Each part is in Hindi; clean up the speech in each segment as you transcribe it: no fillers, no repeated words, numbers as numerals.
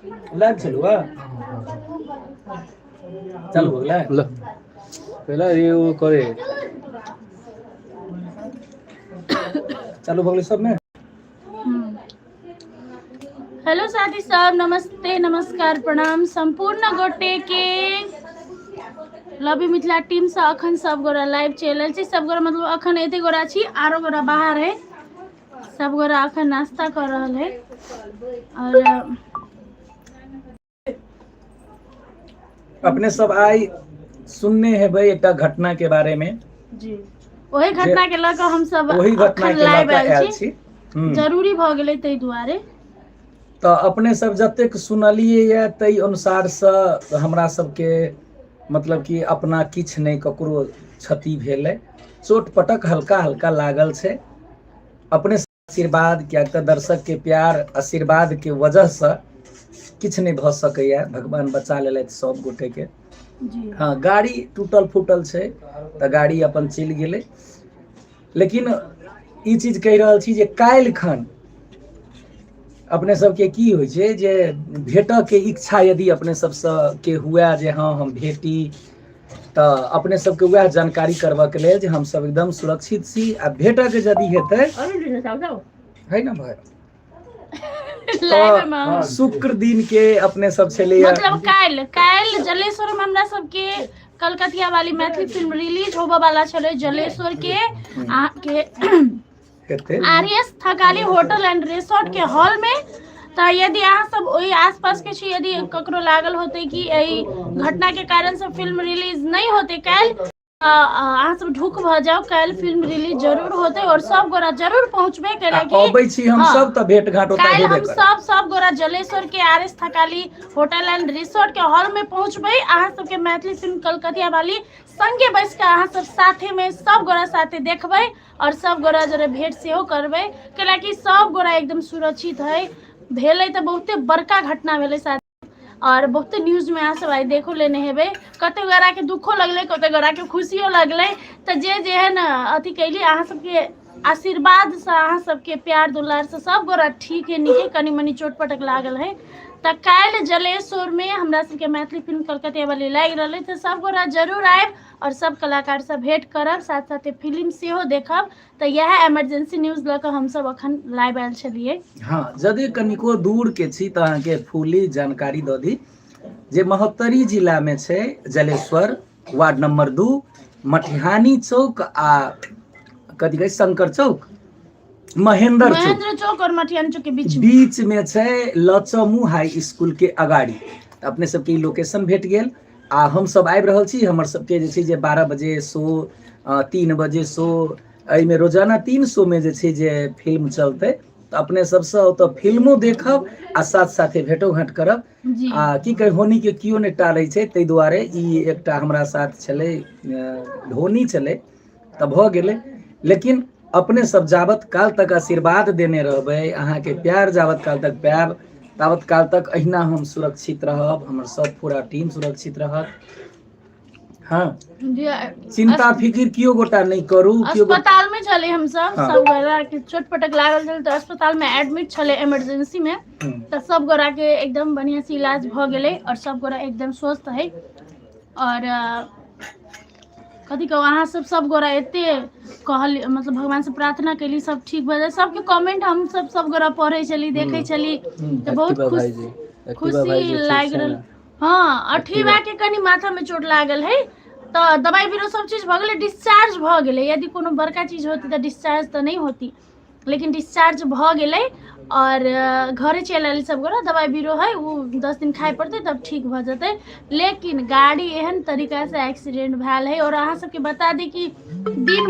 लाइव चलू चलू हो गया ल पहला ये वो करे चालू हो गया सब में। हेलो साथी सब, नमस्ते नमस्कार प्रणाम संपूर्ण गोटे के लवी मिथिला टीम से अखन सब गोरा लाइव चल छी। सब गोरा मतलब अखन एते गोरा छी, आरो गोरा बाहर है। सब गोरा अखन नाश्ता कर रहल है और अपने सब आई सुनने हैं भाई एक घटना के बारे में जी वही घटना के लग हम सब वही घटना अखन के लाइव आयल आयल छी। छी, जरूरी भ गेलै तै दुआरे। तो अपने सब जतेक सुनलिए या तै अनुसार से हमरा सबके मतलब कि अपना किछ नहीं ककरो क्षति भेलै, चोट पटक हल्का हल्का लागल छै। अपने आशीर्वाद क्या तो दर्शक के प्यार आशीर्वाद के वजह से किछ नहीं भ सकैया, भगवान बचा लेलैथ सब गोटे के। हाँ गाड़ी टूटल फूटल छै तो गाड़ी अपन चल गेलै, लेकिन ई चीज कह रहल छी जे काल्हि खन अपने सबके की होइ छै जे भेटऽ के इच्छा यदि अपने सबसे के हुआ जे हाँ हम भेटी तो अपने सबके वह जानकारी करबा के लेल जे हम सब एकदम सुरक्षित छी। आ भेटऽ के यदि हेतै है ना भाई तो शुक्र दिन के अपने सब छलै मतलब काल्हि जलेश्वर में हमरा सबके कलकतिया वाली मैथिली फिल्म रिलीज होबे वाला छलै। जलेश्वर के RS Thakali hotel and resort के हॉल में। तो यदि अहाँ सब ओहि आसपास के छी, यदि ककरो लागल होते कि एहि घटना के कारण से फिल्म रिलीज नहीं होते काल्हि, अहाँ सब ढुक भ जाओ, काल्हि फिल्म रिलीज जरूर होते और सब गोरा जरूर पहुंचबे कैलाकि अबै छी हम सब त भेट घाट ओतय काल्हि हेबे हम करत। सब गोरा जलेश्वर के RS Thakali hotel and resort के हॉल में पहुंचबे। अहाँ सबके मैथिली फिल्म कलकतिया वाली संगे बैस के अहाँ सब साथे में सब गोरा साथे देखबै और सब गोरा जरे भेंट सेहो करबै, कैलाकि सब गोरा एकदम सुरक्षित है। भेलै त बहुते बड़का घटना भेलै साथ और बहुते न्यूज में अहाँ सब आई देखो लेने हेबे। कते गोरा के दुखो लगले, कते गोरा के खुशियो लगले। तो जे जेहन अथी कैली अहाँ सबके आशीर्वाद से, अहाँ सबके प्यार दुलार से सब गोरा ठीक है, नीके कनी मनी चोट पटक लागल है। तो काल्हि जलेश्वर में हमरा सबके मैथिली फिल्म कलकतिया वाली लाग रही, तो सब गोरा जरूर आयब और सब कलाकार से भेंट करब, साथ साथ फिल्म सेहो देखब। तो यह इमरजेंसी न्यूज लऽ कऽ हम सब अखन लाइव आयल छलिए। हाँ यदि कनिको दूर के छी तो अहाँ के फुली जानकारी द दी जे महोत्तरी जिला में छै जलेश्वर, वार्ड नंबर 2 मटिहानी चौक आ कथी कहे शंकर चौक, महेंद्र चौक और मटिहानी चौक के बीच में छै लचमू हाई स्कूल के अगाड़ी। अपने सबके लोकेशन भेट गेल आ हम सब आबि रहल छी। हमर सबके जे छै जे 12 बजे शो, 3 बजे शो, एहि में रोजाना 3 शो में जे छै जे फिल्म चलते। तो अपने सबसे ओतऽ फिल्मो देखब आ साथ साथे भेटो घाट करब। आ की कहे होनी के कियो ने टालै छै, तै दुआरे ई एकटा हमरा साथ छलै ढोनी छलै त भ गेलै। लेकिन अपने सब जावत काल तक आशीर्वाद देने रहबै, अहाँ के प्यार जावत काल तक पायब, तावत काल तक अहिना हम सुरक्षित रहब, हमर सब पूरा टीम सुरक्षित रहत। हाँ चिंता फिकिर कियो गोटा नहीं करू। अस्पताल में चले हम सब गोरा के चोट पटक लागल छल तो अस्पताल में एडमिट छले इमरजेंसी में। तो सब गोरा के एकदम बढ़िया से इलाज भ गेले और सब गोरा एकदम स्वस्थ है। और कथी कहू, अहाँ सब गोरा एते कहल मतलब भगवान से प्रार्थना कैली सब ठीक भ जाए। सबके कमेंट हम सब गोरा पढ़े चली, देखे चली, तो बहुत खुशी लाग रहल। हाँ 8वीं बा के कनी माथा में चोट लागल है, तो दवाई बीरो सब चीज भ गेलै, डिस्चार्ज भ गेलै। यदि कोनो बड़का चीज होती तो डिस्चार्ज तो नहीं होती, लेकिन डिस्चार्ज भ गेलै और घरे चल आयल सब गोरा। दवाई बीरो है वो 10 दिन खाए पड़ते तब ठीक भ जते। लेकिन गाड़ी एहन तरीका से एक्सीडेंट भेल है और अहाँ सबके बता दी कि दिन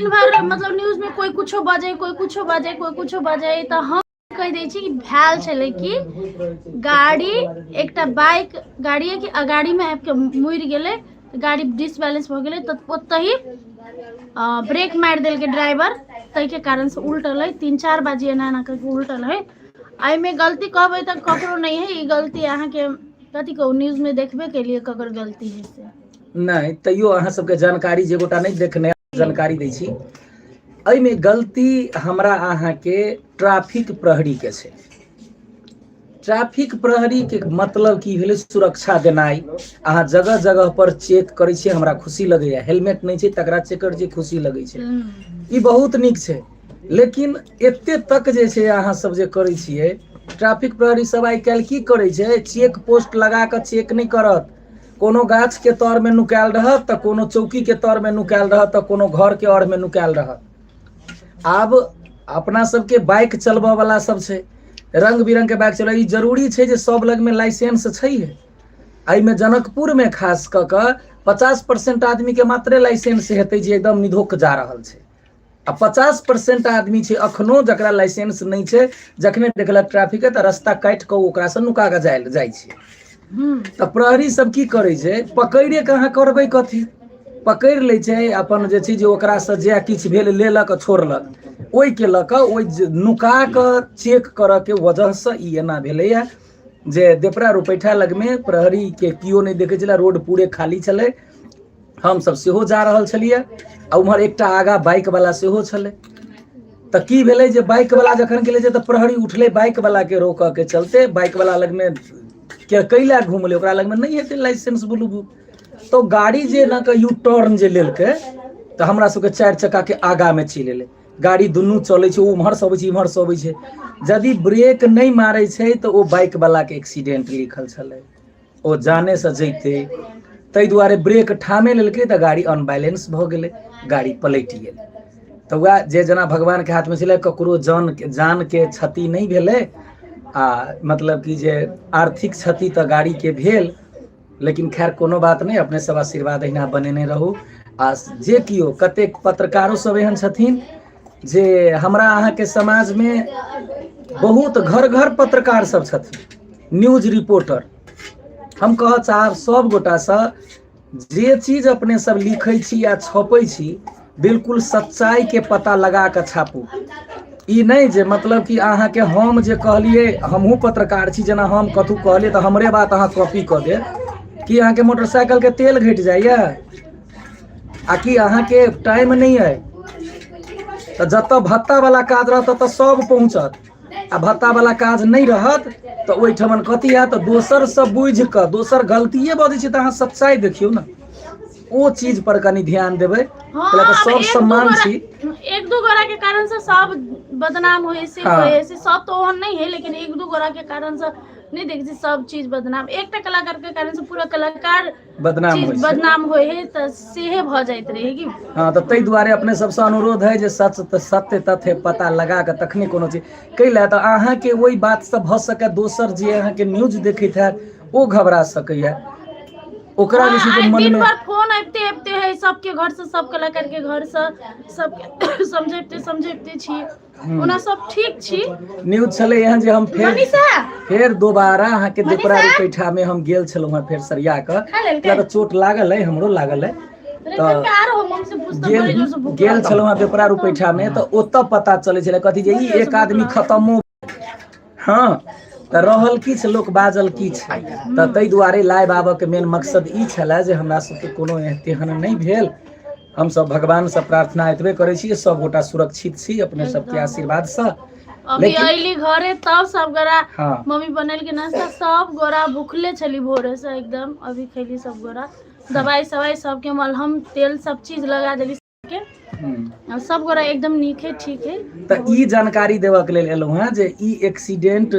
भर मतलब न्यूज में कोई कुछो बजे, कोई कुछो बजे, कोई कुछो बजे। तो हम कह दै छी कि भेल छलै कि गाड़ी एकटा बाइक गाड़ी है कि अगाड़ी में आबि के मुड़ि गेलै, गाड़ी डिसबैलेंस भ गेलै। तो ओतही ब्रेक मार देल के ड्राइवर, तै के कारण से उल्टल है। 3-4 बाजी एना एना करके उल्टल है। आई में गलती कहबै त ककरो नहीं है, ई गलती अहाँ के कथी कहू न्यूज में देखबे के लिए ककर गलती है से नहीं। तैयो अहाँ सबके जानकारी जे गोटा नहीं देखने जानकारी दै छी एहिमे गलती हमरा अहाँ के ट्रैफिक प्रहरी के छै। ट्रैफिक प्रहरी के मतलब की भेलै सुरक्षा देनाइ। अहाँ जगह जगह पर चेक करै छियै, हमरा खुशी लगैया। हेलमेट नहीं छै तकरा चेक करै छियै, खुशी लगै छै, ई बहुत नीक छै। लेकिन एते तक जे छै अहाँ सब जे करै छियै, ट्रैफिक प्रहरी सब आइ काल्हि की करै छै, चेक पोस्ट लगा कऽ चेक नहीं करत। कोनो गाछ के तर में नुकायल रहत तऽ कोनो चौकी के तर में नुकायल रहत तऽ कोनो घर के और में नुकायल रहत। आब अपना सबके बाइक चलबऽ वाला सब छै, रंग बिरंग के बाइक चल, ई जरूरी छै जे सब लग में लाइसेंस छैहे। एहिमे जनकपुर में खास कऽ कऽ 50% आदमी के मात्रे लाइसेंस हेतै जे एकदम निधोक जा रहल छै, आ 50% आदमी छै अखनो जकरा लाइसेंस नहीं छै, जखने देखलक ट्रैफिक है तऽ रास्ता काटि कऽ ओकरा से नुका कऽ जाइ छै। तऽ प्रहरी सब की करै छै, पकड़े के अहाँ करबै कथी, पकड़ि लै छै, अपन जे छै जे ओकरासँ जे किछु भेल लेलक छोड़लक। ओहि के लऽ कऽ ओहि नुका कऽ चेक करऽ के वजह से ई एना भेलैया जे देपरा रुपैठा लग में प्रहरी के कियो नहीं देखै छलै, रोड पूरे खाली छलै। हम सब सेहो जा रहल छलियै आ उम्हर एकटा आगा बाइक वाला सेहो छलै। तऽ की भेलै जे बाइक वाला जखन गेलै तऽ प्रहरी उठलै बाइक वाला के रोकऽ के चलते, बाइक वाला लग में कैला घूमलै, ओकरा लग में नहीं हेतै लाइसेंस ब्लू बुक। तो गाड़ी जे ना के यू टर्न जे लेलकै तऽ हमरा सबके 4 चक्का के आगा में चलि एलै। गाड़ी दुनू चलै छै, उम्हर से अबै छै इम्हर से अबै छै, यदि ब्रेक नहीं मारै छै तऽ ओ बाइक वाला के एक्सीडेंट लिखल छलै, ओ जाने से जैते। ताहि दुआरे ब्रेक ठामे लेलकै तऽ गाड़ी अनबैलेंस भऽ गेलै, गाड़ी पलटि गेलै। तऽ वएह जे जेना भगवान के हाथ में छलै, ककरो जान के क्षति नहीं भेलै, आ मतलब कि जे आर्थिक क्षति तऽ गाड़ी के भेल। लेकिन खैर कोनो बात नहीं, अपने सब आशीर्वाद अहिना बनेने रहू। आ जे किओ कतेक पत्रकारो सब एहन छथिन जे हमरा अहाँ के समाज में बहुत घर घर पत्रकार सब छथिन, न्यूज रिपोर्टर। हम कहऽ चाहब सब गोटासँ जे चीज अपने सब लिखै छी या छपै छी, बिल्कुल सच्चाई के पता लगा कऽ छापू। ई नहीं जे मतलब कि अहाँ के हम जे कहलिए, हमहूँ पत्रकार छी, जेना हम कतहु कहलिए तऽ हमरे बात अहाँ कॉपी कऽ देब। कि अहाँ के मोटरसाइकिल के तेल घटि जाइए, आ कि अहाँ के टाइम नहीं अइ, तऽ जतऽ भत्ता वाला काज रहत तऽ सब पहुँचत, आ भत्ता वाला काज नहीं रहत तऽ ओहिठमन कथी हैत, दोसर से बुझि कऽ दोसर गलतिये बजै छै तऽ अहाँ सच्चाई देखियौ ना, ओ चीज पर कनी ध्यान देबै। हाँ, तऽ सब सम्मान छी, एक दू गोरा के कारण से सब बदनाम होए से हाँ। होए से, सब तो ओहन नहीं है, लेकिन एक दू गोरा के कारण से नहीं देखे छी सब चीज बदनाम। एकटा कलाकार के कारण से पूरा कलाकार बदनाम होइ चीज छै। बदनाम होए है तऽ सेहे भऽ जाइत रहे कि। हाँ, तऽ ताहि दुआरे अपने सबसे अनुरोध है जे सत्य तथ्य पता लगा कऽ तखने कोनो चीज कैला, तऽ अहाँ के ओहि बात से भऽ सकै दोसर जे अहाँ के न्यूज देखैत हैत ओ घबरा सकैया, ओकरा जे छै से आइ मन दिन में भर फोन अबिते अबिते है सबके घर से, सब कलाकार के घर से, सबके समझैबते छी। ओना सब ठीक छी। न्यूज छलै एहन जे हम फेर दोबारा अहाँ के देपरा रुपैठा में हम गेल छलहुँ हेँ फेर सरिया कऽ, किया तऽ चोट लागल है, हमरो लागल है। तऽ गेल छलहुँ हेँ देपरा रुपैठा में, तऽ ओतऽ पता चलै छलै कथी जे ई एक आदमी खतमो, हाँ तऽ रहल किछ लोक बाजल किछ। तऽ ताहि दुआरे लाइव आबऽ के मेन मकसद ई छलै जे हमरा सबके कोनो तेहन नहीं भेल। हमसब भगवान से प्रार्थना एतबे करै छी जे सब गोटा सुरक्षित छी अपने सबके आशीर्वाद से। अभी अइली घरे तब सब गोरा हाँ। मम्मी बनल के नाश्ता, सब गोरा भूखले छली भोरे से एकदम, अभी खैली सब गोरा। दवाई सवाई सबके मलहम तेल सब चीज लगा देली सबके, अब सब गोरा एकदम नीक है, ठीक है। तऽ ई जानकारी देबऽ के लेल एलहुँ हेँ जे ई एक्सीडेंट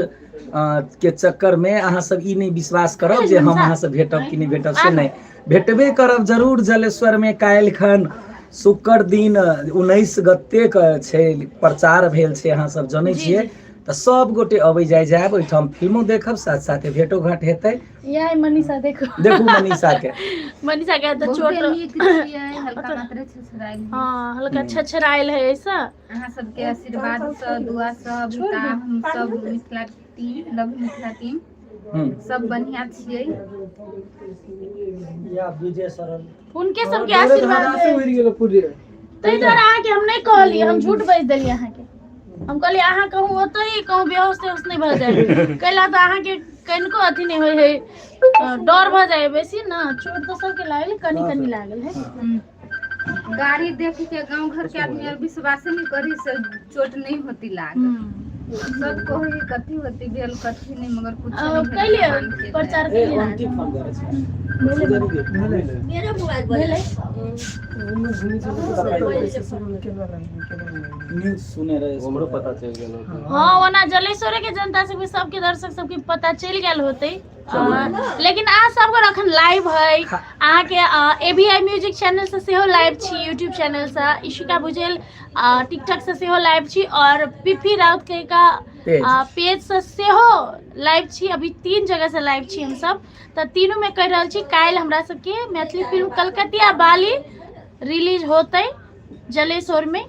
के चक्कर में अहाँ सब ई नहीं विश्वास करब जे हम अहाँ से भेटब कि नहीं भेटब, से नहीं, भेटबे करब जरूर। जलेश्वर में काल्हि खन शुक्र दिन 19 गते के छै प्रचार भेल छै, अहाँ सब जानै छियै। तऽ सब गोटे अबै जायब, ओहिठाम फिल्मो देखब, साथ साथे भेंटो घाट हेतै। यही मनीषा देखू मनीषा के तो चोट हल्का मात्रा छछराइल है। हाँ, हल्का छछराइल है ऐसा। अहाँ सबके आशीर्वाद से, दुआ से हम सब Mithila team, love Mithila team सब बढ़िया छियै। उनके सबके आशीर्वाद ताहि दुआरे अहाँके हम नहीं कहलिए, हम झूठ बाजि देलिए अहाँके। हम कहलिए अहाँ कहूँ ओतही कहूँ बेहोश तेहोश नहीं भऽ जाए, कैला तऽ अहाँके कनिको अथी नहीं होय है, डर भऽ जाए बेसी ना। चोट तो सबके लागल, कनी कनी लागल है। गाड़ी देख के गांव घर के आदमी और विश्वास नहीं करी से चोट नहीं होती लाग सब कोई कथी होती भेल कथी नहीं मगर कुछ नहीं कैलिए प्रचार कैलिए मेरा मोबाइल भेलै न्यूज सुने रहे हमरो पता चल गेल हाँ ओना जलेश्वरे के जनता सबके सबके दर्शक सबके पता चल गेल होते लेकिन अहाँ सब को अखन लाइव है अहाँ के ABI म्यूजिक चैनल से सेहो लाइव छी यूट्यूब चैनल से इशिका बुझेल टिकटॉक से सेहो लाइव छी और पीपी राउत के का पेज से सेहो लाइव छी अभी 3 जगह से लाइव छी हम सब तो तीनों में कह रहल छी काल्हि हमरा सबके मैथिली फिल्म कलकतिया बाली रिलीज होते जलेश्वर में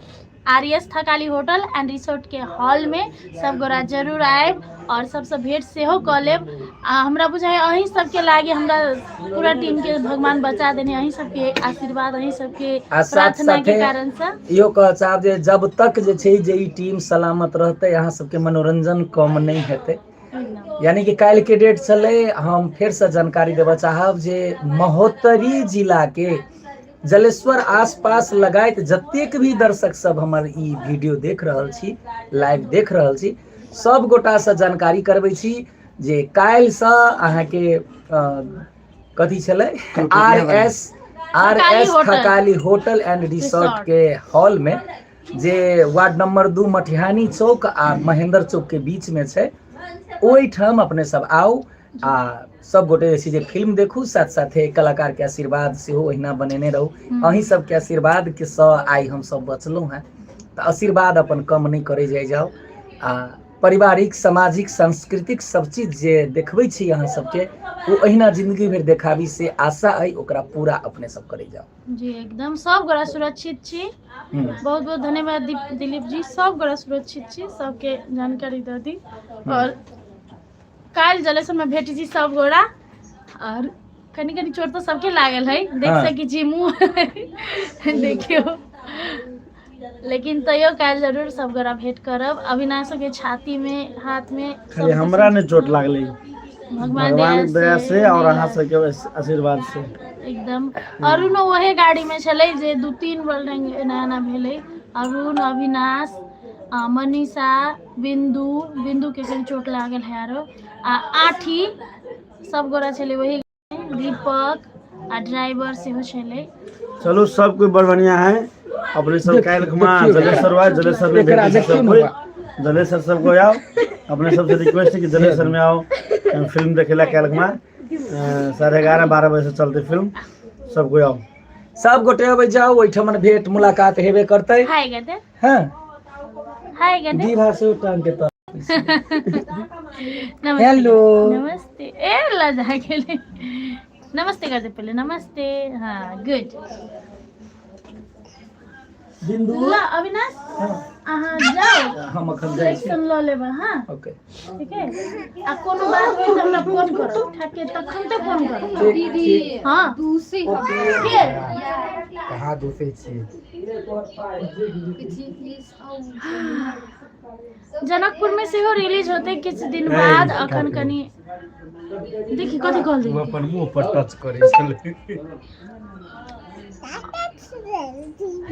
RS Thakali hotel and resort के हॉल में सब गोरा जरूर आए और सबसे भेंट सेहो कऽ लेब हमरा बुझाय अहीं सबके लागे हमरा पूरा टीम के भगवान बचा देने अहीं सबके आशीर्वाद अहीं सबके प्रार्थना के कारण से इहो कह चाहब जे जब तक जे छै जे ई टीम सलामत रहते अहाँ सबके मनोरंजन कम नहीं हेतै यानी कि काल्हि के डेट चले हम फिर से जानकारी देबऽ चाहब जे महोत्तरी जिला के जलेश्वर आसपास लगाइत जतेक भी दर्शक सब हमर ई वीडियो देख रहल छी लाइव देख रहल छी सब गोटा से जानकारी करबै छी जे काल्हि से अहाँ के कथी छलै RS Thakali hotel and resort के हॉल में जे वार्ड नंबर 2 मटिहानी चौक आ महेंद्र चौक के बीच में छै ओहि ठाम अपने सब आउ आ सब गोटे जे फिल्म देखू साथ साथे कलाकार के आशीर्वाद सेहो ओहिना बनेने रहू अहीं सबके आशीर्वाद के आई हम सब बचलहुँ हैं तो आशीर्वाद अपन कम नहीं करे जाओ आ पारिवारिक सामाजिक सांस्कृतिक सब चीज जे देखबै छी अहाँ सबके वो अहिना जिंदगी भर देखाबी से आशा है ओकरा पूरा अपने सब करे जाओ जी एकदम सब गोरा सुरक्षित छी बहुत बहुत धन्यवाद दिलीप जी सब गोरा सुरक्षित छी सबके जानकारी दे दी और काल जलेश्वर में भेटी छी सब गोरा और कनी कनी चोट तो सबके लागल है देख सकी छी मुंह देखियो लेकिन तैयो काल जरूर सब गोरा भेंट करब अविनाश के छाती में हाथ में खाली हमरा ने चोट लागले भगवान दया से और अहाँ सबके आशीर्वाद से एकदम अरुण वही गाड़ी में चले जे 2-3 वर्ल्ड नया नया भेले अरुण अविनाश मनीषा बिंदु के कहीं चोट लागल है आरो आठी सब गोरा चले वही दीपक आ ड्राइवर से हो चले चलो सब कोई बड़ बढ़िया है अपने सब काल घुमा जलेश्वर में भेंटे सब कोई जलेश्वर सब को आओ अपने सबसे रिक्वेस्ट है कि जलेश्वर में आओ फिल्म देखेला काल घुमा 11:30-12 बजे से चलते फिल्म सब कोई आओ सब गोटे अबै जाओ ओइठमन भेंट मुलाकात हेबे करतै हाय गदे हां हाय गदे दीभा से उठान के तो नमस्ते हेलो नमस्ते ए लजा के लिए नमस्ते कर दे पहले नमस्ते हाँ गुड बिंदु ला अविनाश अहाँ जाओ हम अखन जाय छी सुन लो लेबा हां ओके ठीक है आ कोनो बात होई त हमरा फोन करो ठाके तखन त फोन करो दीदी हां दूसरी के कहाँ दूसरी छी जनकपुर में सेहो रिलीज होते किछ दिन बाद अखन कनी देखि कथि कहल दे अपन मुंह पर टच करे चले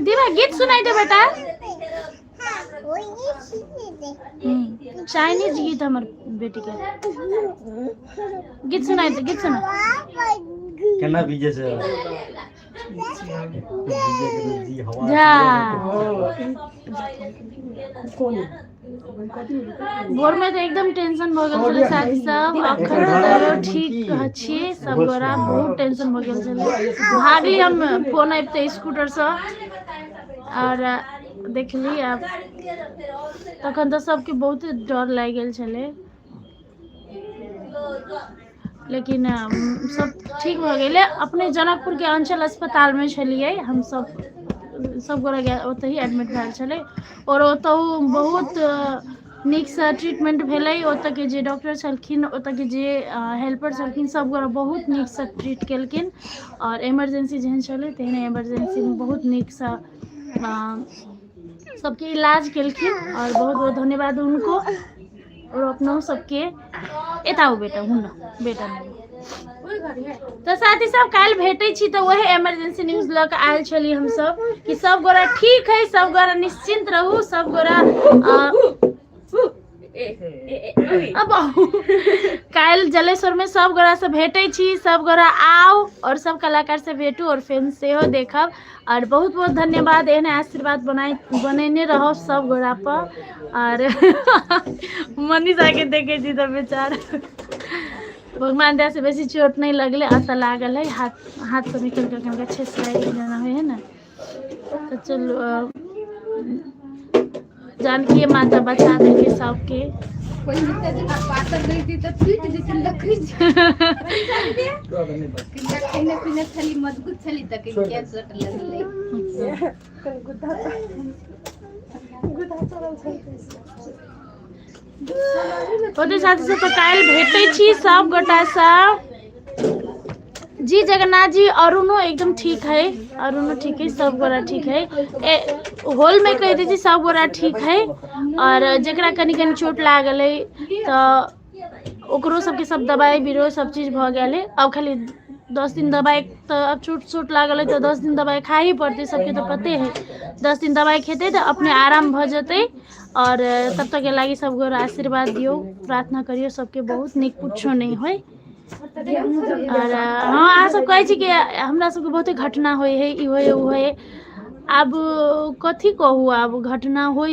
दीवा गीत सुनाई दे बेटा चाइनीज गीत हमर बेटी के गीत सुनाई दे गीत सुना केना बीजे से जा भोर में तो एकदम टेंशन भ गेल छले साथी सब अखन तो ठीक छी सब गोरा बहुत टेंशन भ गेल छले भागली हम फोन आइबते स्कूटर से और देखली अब तखन तो सबके बहुत डर लाग गेल छले लेकिन सब ठीक भ गेले अपने जनकपुर के अंचल अस्पताल में छलिए हम सब गोरा ओतही एडमिट भेल छले और ओतौ बहुत नीक से ट्रीटमेंट भेलै ओतऽ के जे डॉक्टर छलखिन ओतऽ के जे हेल्पर छलखिन सब गोरा बहुत नीक से ट्रीट केलखिन और इमरजेंसी जेहन छलै तेहन इमरजेंसी में बहुत नीक से सबके इलाज केलखिन और बहुत बहुत धन्यवाद उनको और अपनों सबके एताओ बेटा हुन्ना बेटा तो साथ ही सब काल भेटे छी तो वही इमरजेंसी न्यूज लग आयल छली हम सब कि सब गोरा ठीक है, सब गोरा निश्चिंत रहू, सब गोरा अब काल जलेश्वर में सब गोरा से भेटे छी, सब गोरा आओ और सब कलाकार से भेटू और फिल्म से हो देखब। और बहुत बहुत धन्यवाद, एहने आशीर्वाद बनेने रहो सब गोरा पर। और मनीषा के देखे छी तो बेचारा भगवान दया से बेसी चोट नहीं लगले, अत लागल है, हाथ से निकल कर हमका 6 सिलाई जाना है ना। तो चलो जानकी माता बचा देंगे सबके। कोई मित्र जी पातर नहीं थी तो पीट जैसे लकड़ी खाने पीने छली मजबूत छली तक क्या चोट लगले। ओते साथी से तो काल भेटे छी सब गोटा सब। जी जगन्नाथ जी, अरुणो एकदम ठीक है, अरुणो ठीक है, सब गोरा ठीक है। हॉल में कह दी सब गोरा ठीक है। और जकरा कनी कनी चोट लागल है तो ओकरो सबके सब दवाई बीरो सब चीज भ गेल है। अब खाली 10 दिन दवाई, तो अब चोट लागल है तो 10 दिन दवाई खा ही पड़ते, सबके तो पते है। 10 दिन दवाई खेते तो अपने आराम भ जते। और तब तक के लागी सब गोरा आशीर्वाद दियो, प्रार्थना करियो सबके बहुत निक कुछो नहीं होय। और हाँ अहाँ सब कहै छी कि हमरा सबके बहुते घटना होय है, ई होय उ होय। अब कथी कहू, अब घटना होय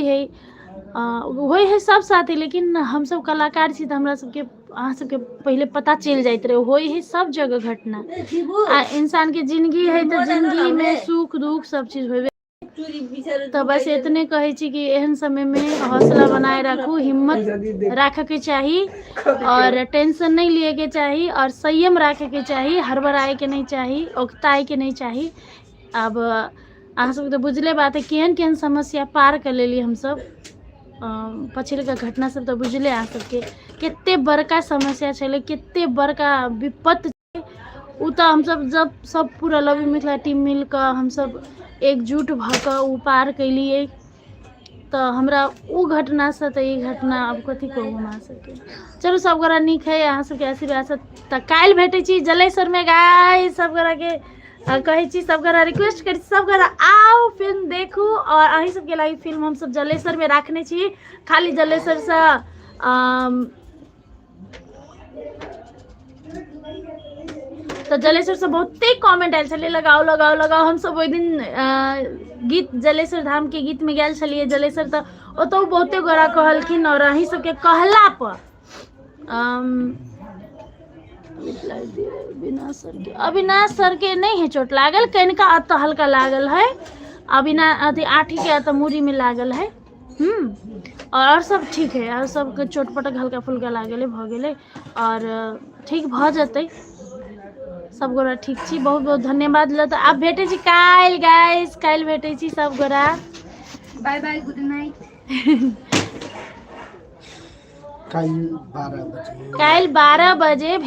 है सब साथे, लेकिन हम सब कलाकार छी तो हमरा सबके अहाँ सबके पहले पता चल जाइत रहे, होय है सब जगह घटना। आ इंसान के जिंदगी है तो जिंदगी में सुख दुख सब चीज होबे। तो बस इतने कहे छी कि एहन समय में हौसला बनाए रखू, हिम्मत रखे के चाहिए और टेंशन नहीं लिए के चाहिए और संयम रखे के चाहिए, हड़बड़ाए के नहीं चाहिए, उकताए के नहीं चाहिए। अब अहाँ सब तो बुझले बात है केहन केहन समस्या पार कर लेली हम सब। पछिले का घटना सब तो बुझले अहाँ सबके कितने बड़का समस्या छले, कितने बड़का विपत्ति। उ तो हम सब जब सब पूरा लव यू मिथिला टीम मिलकर हम सब एकजुट भकर उ पार कैलिए। तो हमरा उ घटना से तो ये घटना अब कथी कहूँ हमरा सबके। चलो सब गोरा निक है, अहाँ सबके आशीर्वाद से तो काल भेटे छी जलेश्वर में गाय सब गोरा के कहे छी, सब गोरा रिक्वेस्ट करी सब गोरा आओ फिल्म देखू। और अहीं सबके लागी फिल्म हम सब जलेश्वर में रखने छी। खाली जलेश्वर से तो जलेश्वर से बहुते कमेंट आयल छले लगाओ लगाओ लगाओ। हम सब ओइ दिन गीत जलेश्वर धाम के गीत में गेल छलिए जलेश्वर, तो ओतो बहुते गोरा कहलखिन। और अहीं सबके कहला पर अविनाश सर के नहीं है चोट लागल, कनिका अत हल्का लागल है। अविनाश आठी के अत मूरी में लागल है। और सब ठीक है, और सबके चोट पटक हल्का फुल्का लागल है, भ गेले और ठीक भ जते। सब गोरा ठीक छी, बहुत बहुत धन्यवाद। तो आप भेटे छी काल गाइस, काल भेटे छी सब गोरा। Bye bye, good night. कल 12 बजे काल 12 बजे